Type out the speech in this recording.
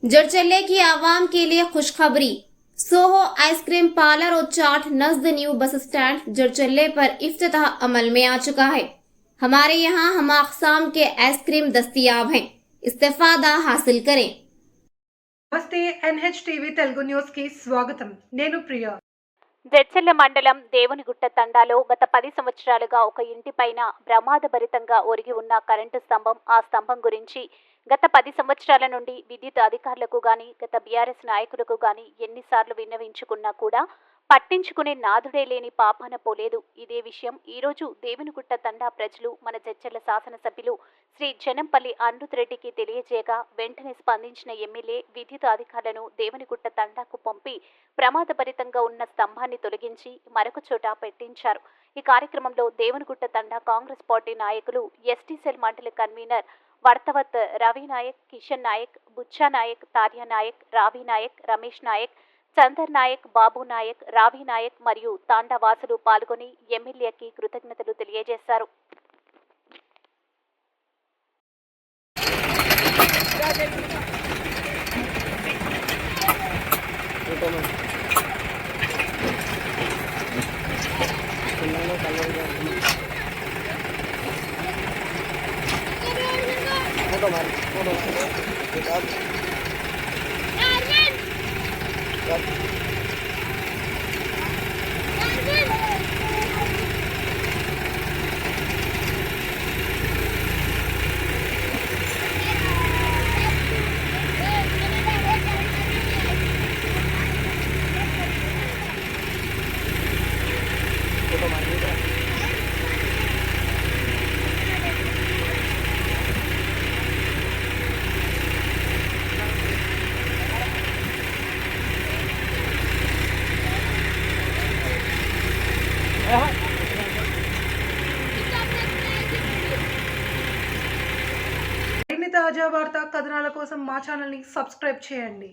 जड़चल्ले की आवाम के लिए खुशखबरी। सोहो आइसक्रीम पार्लर और चाट नज़द न्यू बस स्टैंड जड़चल्ले पर इफ्तिताह अमल में आ चुका है। हमारे यहाँ हम अक़साम के आइसक्रीम दस्तयाब हैं, इस्तेफादा हासिल करें। నమస్తే NHTV తెలుగు న్యూస్ కి స్వాగతం। నేను ప్రియ। జడ్చర్ల మండలం దేవునిగుట్ట తండాలో గత 10 సంవత్సరాలుగా ఒక ఇంటిపైన ప్రమాదభరితంగా ఒరిగి ఉన్న కరెంటు స్తంభం, ఆ స్తంభం గురించి గత 10 సంవత్సరాల నుండి విద్యుత్ అధికారులకు గాని, గత బీఆర్ఎస్ నాయకులకు గాని ఎన్నిసార్లు విన్నవించుకున్నా కూడా పట్టించుకునే నాదుడే లేని పాపాన పోలేదు। ఇదే విషయం ఈరోజు దేవునిగుట్ట తండా ప్రజలు మన జడ్చర్ల శాసనసభ్యులు శ్రీ జనంపల్లి అమృత్ రెడ్డికి తెలియజేయగా వెంటనే స్పందించిన ఎమ్మెల్యే విద్యుత్ అధికారులను దేవునిగుట్ట తండాకు పంపి ప్రమాదభరితంగా ఉన్న స్తంభాన్ని తొలగించి మరొక చోట పెట్టించారు। ఈ కార్యక్రమంలో దేవునిగుట్ట తండా కాంగ్రెస్ పార్టీ నాయకులు, ఎస్టీ సెల్ మండలి కన్వీనర్ వర్తవత్ రవి నాయక్, కిషన్ నాయక్, బుచ్చా నాయక్, తార్య నాయక్, రావి నాయక్, రమేష్ నాయక్, చందర్ నాయక్, బాబు నాయక్, రావి నాయక్ మరియు తాండా వాసులు పాల్గొని ఎమ్మెల్యేకి కృతజ్ఞతలు తెలియజేశారు। మరిన్ని తాజా వార్తా కథనాల కోసం మా ఛానల్ని సబ్స్క్రైబ్ చేయండి।